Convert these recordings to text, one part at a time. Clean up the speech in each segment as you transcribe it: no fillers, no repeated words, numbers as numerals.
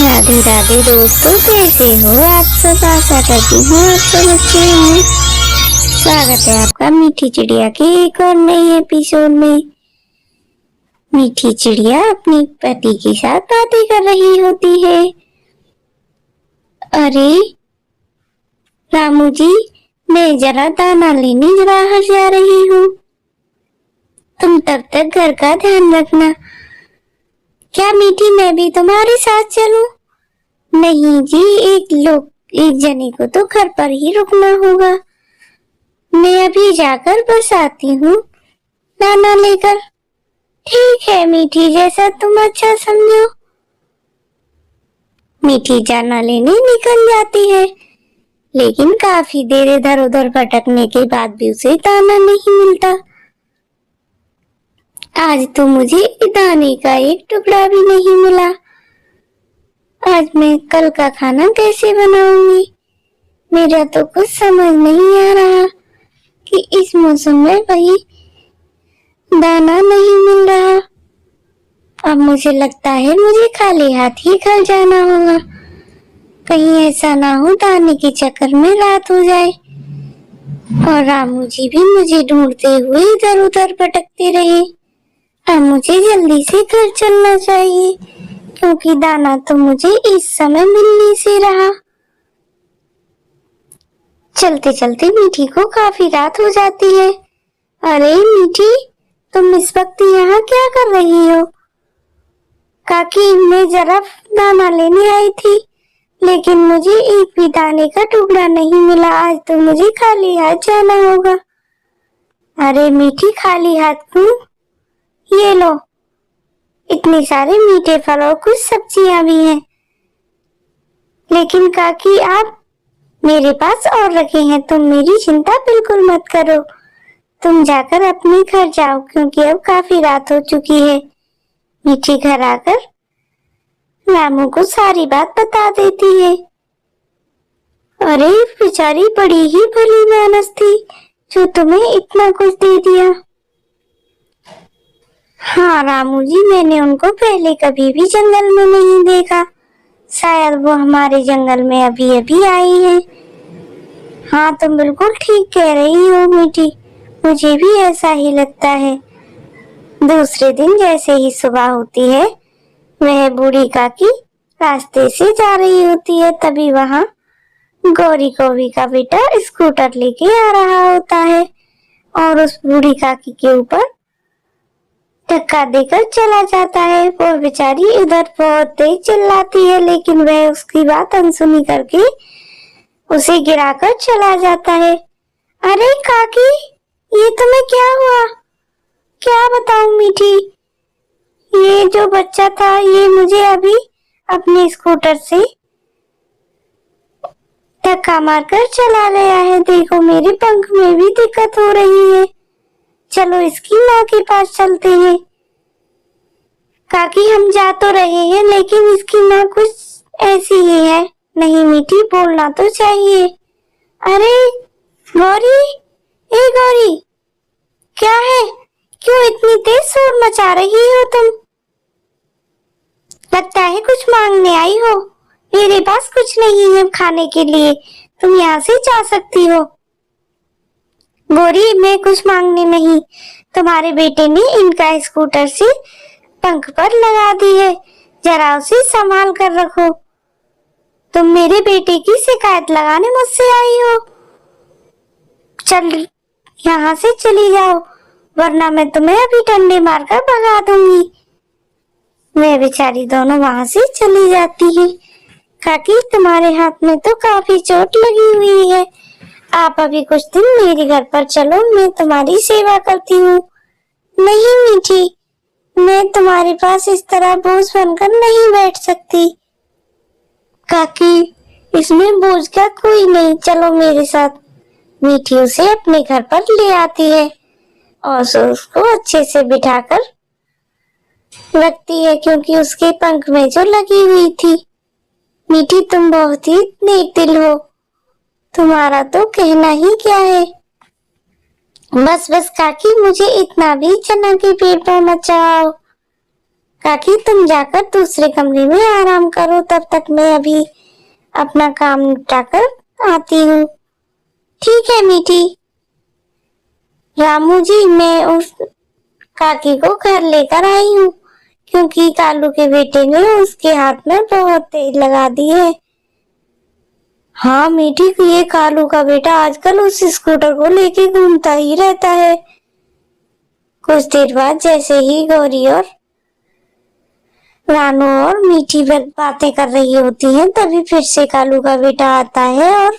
राधे राधे दोस्तों, कैसे हो आप सब। आशा करती हूँ आप सब अच्छे होंगे। स्वागत है आपका मीठी चिड़िया के एक और नए एपिसोड में। मीठी चिड़िया अपनी पति के साथ बातें कर रही होती है। अरे रामू जी, मैं जरा दाना लेने बाहर जा रही हूँ, तुम तब तक घर का ध्यान रखना। क्या मीठी, मैं भी तुम्हारे साथ चलूं? नहीं जी, एक जने को तो घर पर ही रुकना होगा। मैं अभी जाकर बस आती हूँ दाना लेकर। ठीक है मीठी, जैसा तुम अच्छा समझो। मीठी दाना लेने निकल जाती है, लेकिन काफी देर इधर उधर भटकने के बाद भी उसे दाना नहीं मिलता। आज तो मुझे दाने का एक टुकड़ा भी नहीं मिला। आज मैं कल का खाना कैसे बनाऊंगी? मेरा तो कुछ समझ नहीं आ रहा कि इस मौसम में वही दाना नहीं मिल रहा। अब मुझे लगता है मुझे खाली हाथ ही घर जाना होगा। कहीं ऐसा ना हो दाने के चक्कर में रात हो जाए और रामू जी भी मुझे ढूंढते हुए इधर उधर भटकते रहे। अब मुझे जल्दी से घर चलना चाहिए, क्योंकि दाना तो मुझे इस समय मिल नहीं से रहा। चलते चलते मीठी को काफी रात हो जाती है। अरे मीठी, तुम इस वक्त यहाँ क्या कर रही हो? काकी, मैं जरा दाना लेने आई थी, लेकिन मुझे एक भी दाने का टुकड़ा नहीं मिला। आज तो मुझे खाली हाथ जाना होगा। अरे मीठी, खाली हाथ क्यों? ये लो, इतने सारे मीठे फल और कुछ सब्जियां भी हैं। लेकिन काकी, आप मेरे पास और रखे हैं, तुम मेरी चिंता बिल्कुल मत करो। तुम जाकर अपने घर जाओ, क्योंकि अब काफी रात हो चुकी है। मीठी घर आकर रामू को सारी बात बता देती है। अरे बेचारी बड़ी ही भली मानस थी जो तुम्हें इतना कुछ दे दिया। हाँ रामू जी, मैंने उनको पहले कभी भी जंगल में नहीं देखा। शायद वो हमारे जंगल में अभी अभी आई है। हाँ, तुम बिल्कुल ठीक कह रही हो मीठी, मुझे भी ऐसा ही लगता है। दूसरे दिन जैसे ही सुबह होती है, वह बूढ़ी काकी रास्ते से जा रही होती है। तभी वहाँ गौरी कौवी का बेटा स्कूटर लेके आ रहा होता है और उस बूढ़ी काकी के ऊपर धक्का देकर चला जाता है। वो बेचारी इधर बहुत तेज चिल्लाती है, लेकिन वह उसकी बात अनसुनी करके उसे गिराकर चला जाता है। अरे काकी, ये तुम्हें क्या हुआ? क्या बताऊं मीठी, ये जो बच्चा था ये मुझे अभी अपने स्कूटर से धक्का मारकर चला गया है। देखो, मेरे पंख में भी दिक्कत हो रही है। चलो इसकी माँ के पास चलते हैं। काकी, हम जा तो रहे हैं, लेकिन इसकी माँ कुछ ऐसी ही है। नहीं मीठी, बोलना तो चाहिए। अरे गौरी, ए गौरी, क्या है? क्यों इतनी तेज शोर मचा रही हो तुम? लगता है कुछ मांगने आई हो। मेरे पास कुछ नहीं है खाने के लिए, तुम यहाँ से जा सकती हो। गौरी, मैं कुछ मांगने नहीं, तुम्हारे बेटे ने इनका स्कूटर से पंख पर लगा दी है, जरा उसे संभाल कर रखो। तुम मेरे बेटे की शिकायत लगाने मुझसे आई हो? चल, यहाँ से चली जाओ, वरना मैं तुम्हें अभी डंडे मारकर भगा दूंगी। वह बेचारी दोनों वहाँ से चली जाती है। काकी, तुम्हारे हाथ में तो काफी चोट लगी हुई है, आप अभी कुछ दिन मेरे घर पर चलो, मैं तुम्हारी सेवा करती हूँ। नहीं मीठी, मैं तुम्हारे पास इस तरह बोझ बनकर नहीं बैठ सकती। काकी, इसमें बोझ का कोई नहीं, चलो मेरे साथ। मीठी उसे अपने घर पर ले आती है और उसको अच्छे से बिठाकर रखती है, क्योंकि उसके पंख में जो लगी हुई थी। मीठी, तुम बहुत ही नेक दिल हो, तुम्हारा तो कहना ही क्या है। बस बस काकी, मुझे इतना भी चना के पेड़ पर मत चढ़ाओ। काकी तुम जाकर दूसरे कमरे में आराम करो, तब तक मैं अभी अपना काम निपटा कर आती हूँ। ठीक है मीठी। रामू जी, मैं उस काकी को घर लेकर आई हूँ क्योंकि कालू के बेटे ने उसके हाथ में बहुत तेल लगा दी है। हाँ मीठी, ये कालू का बेटा आजकल उस स्कूटर को लेके घूमता ही रहता है। कुछ देर बाद जैसे ही गौरी और रानू और मीठी बातें कर रही होती हैं, तभी फिर से कालू का बेटा आता है और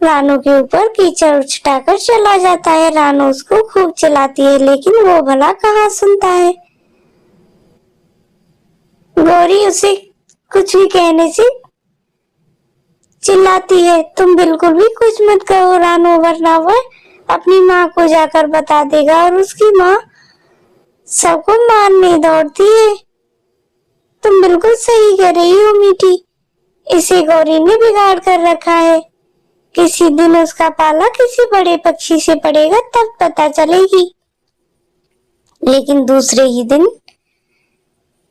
रानू के ऊपर कीचड़ उछटाकर चला जाता है। रानू उसको खूब चिल्लाती है, लेकिन वो भला कहाँ सुनता है। गौरी उसे कुछ भी कहने से चिल्लाती है, तुम बिल्कुल भी कुछ मत कहो रानू, वरना वह अपनी माँ को जाकर बता देगा और उसकी माँ सबको मारने दौड़ती है। तुम बिल्कुल सही कह रही हो मीठी, इसे गौरी ने बिगाड़ कर रखा है। किसी दिन उसका पाला किसी बड़े पक्षी से पड़ेगा तब पता चलेगी। लेकिन दूसरे ही दिन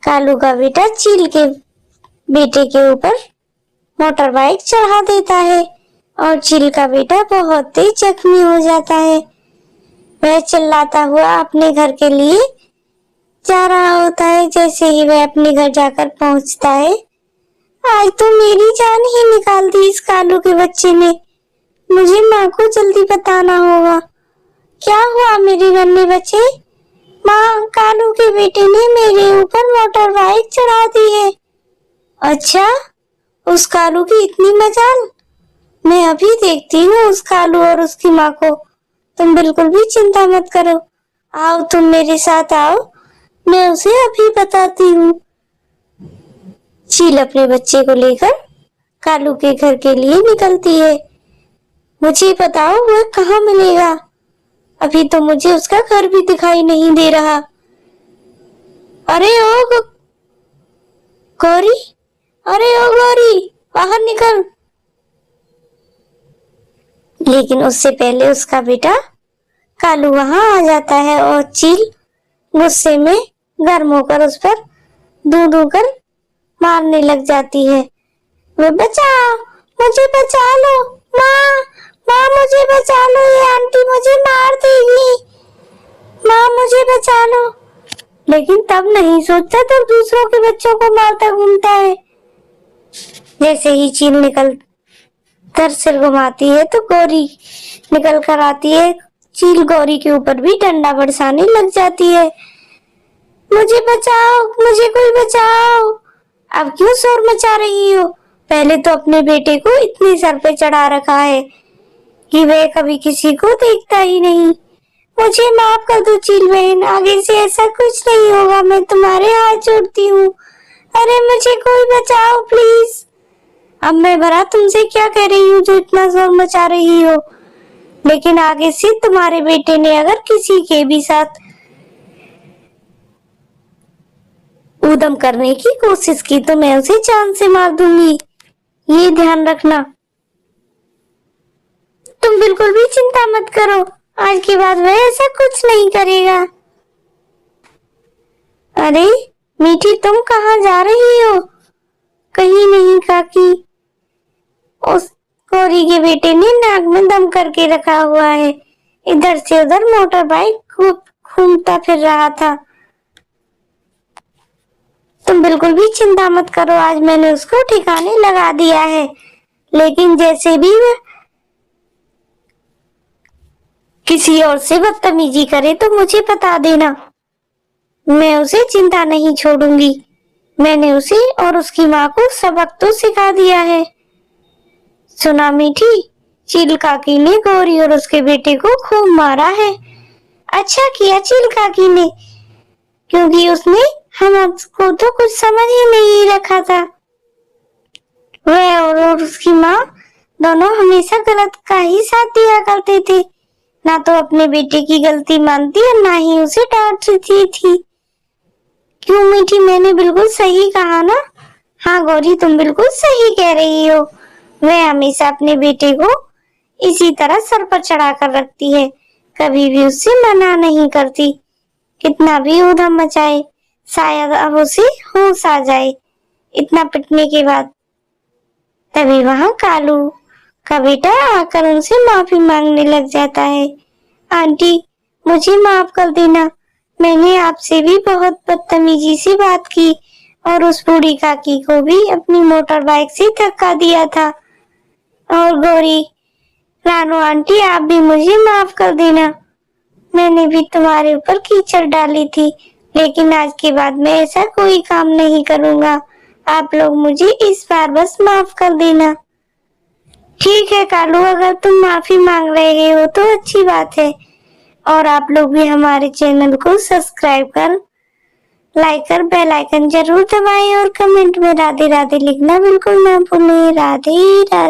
कालू का बेटा चील के बेटे के ऊपर मोटर बाइक चढ़ा देता है और चील का बेटा बहुत तेज जख्मी हो जाता है। वह चिल्लाता हुआ अपने घर के लिए जा रहा होता है। जैसे ही वह अपने घर जाकर पहुंचता है, आज तो मेरी जान ही निकाल दी इस कालू के बच्चे ने। मुझे माँ को जल्दी बताना होगा। क्या हुआ मेरे नन्हे बच्चे? माँ, कालू के बेटे ने मेरे ऊपर मोटर बाइक चढ़ा दी है। अच्छा, उस कालू की इतनी मजाल? मैं अभी देखती हूँ उस कालू और उसकी माँ को। तुम बिल्कुल भी चिंता मत करो, आओ तुम मेरे साथ आओ, मैं उसे अभी बताती हूँ। चील अपने बच्चे को लेकर कालू के घर के लिए निकलती है। मुझे बताओ वह कहाँ मिलेगा? अभी तो मुझे उसका घर भी दिखाई नहीं दे रहा। अरे ओ गौरी, अरे ओ गौरी, बाहर निकल। लेकिन उससे पहले उसका बेटा कालू वहां आ जाता है और चील गुस्से में गर्म होकर उस पर दू कर मारने लग जाती है। वे बचाओ, मुझे बचा लो, माँ, माँ मुझे बचा लो, ये आंटी मुझे मार देगी, माँ मुझे बचा लो। लेकिन तब नहीं सोचता, तब दूसरों के बच्चों को मारता घूमता है। जैसे ही चील निकल कर सिर घुमाती है तो गौरी निकल कर आती है। चील गौरी के ऊपर भी डंडा बरसाने लग जाती है। मुझे बचाओ, मुझे कोई बचाओ। अब क्यों शोर मचा रही हो? पहले तो अपने बेटे को इतने सर पे चढ़ा रखा है कि वह कभी किसी को देखता ही नहीं। मुझे माफ कर दो चील बहन, आगे से ऐसा कुछ नहीं होगा, मैं तुम्हारे हाथ जोड़ती हूँ। अरे मुझे कोई बचाओ प्लीज। अब मैं भला तुमसे क्या कह रही हूँ जो इतना शोर मचा रही हो? लेकिन आगे से तुम्हारे बेटे ने अगर किसी के भी साथ ऊधम करने की कोशिश की तो मैं उसे जान से मार दूंगी, ये ध्यान रखना। तुम बिल्कुल भी चिंता मत करो, आज के बाद वह ऐसा कुछ नहीं करेगा। अरे मीठी, तुम कहाँ जा रही हो? कहीं नहीं काकी, उस गौरी के बेटे ने नाक में दम करके रखा हुआ है, इधर से उधर मोटर बाइक खूब घूमता फिर रहा था। तुम बिल्कुल भी चिंता मत करो, आज मैंने उसको ठिकाने लगा दिया है। लेकिन जैसे भी वह किसी और से बदतमीजी करे तो मुझे बता देना, मैं उसे चिंता नहीं छोड़ूंगी। मैंने उसे और उसकी माँ को सबक तो सिखा दिया है। सुना मीठी, चील काकी ने गौरी और उसके बेटे को खूब मारा है। अच्छा किया चील काकी ने, क्योंकि उसने हमको तो कुछ समझ ही नहीं रखा था। वह और उसकी माँ दोनों हमेशा गलत का ही साथ दिया करते थे, ना तो अपने बेटे की गलती मानती और ना ही उसे डांटती थी। क्यों मीठी, मैंने बिल्कुल सही कहा ना? हाँ गौरी, तुम बिल्कुल सही कह रही हो। वह हमेशा अपने बेटे को इसी तरह सर पर चढ़ा कर रखती है, कभी भी उससे मना नहीं करती, कितना भी ऊधम मचाए। शायद अब उसे होश आ जाए इतना पिटने के बाद। तभी वहां कालू का बेटा आकर उनसे माफी मांगने लग जाता है। आंटी, मुझे माफ कर देना, मैंने आपसे भी बहुत बदतमीजी से बात की और उस बूढ़ी काकी को भी अपनी मोटर बाइक से धक्का दिया था। और गौरी, रानू आंटी, आप भी मुझे माफ कर देना, मैंने भी तुम्हारे ऊपर कीचड़ डाली थी, लेकिन आज के बाद मैं ऐसा कोई काम नहीं करूँगा। आप लोग मुझे इस बार बस माफ कर देना। ठीक है कालू, अगर तुम माफी मांग रहे हो तो अच्छी बात है। और आप लोग भी हमारे चैनल को सब्सक्राइब कर, लाइक कर, बेल आइकन जरूर दबाएं और कमेंट में राधे राधे लिखना बिल्कुल ना भूलें। राधे राधे।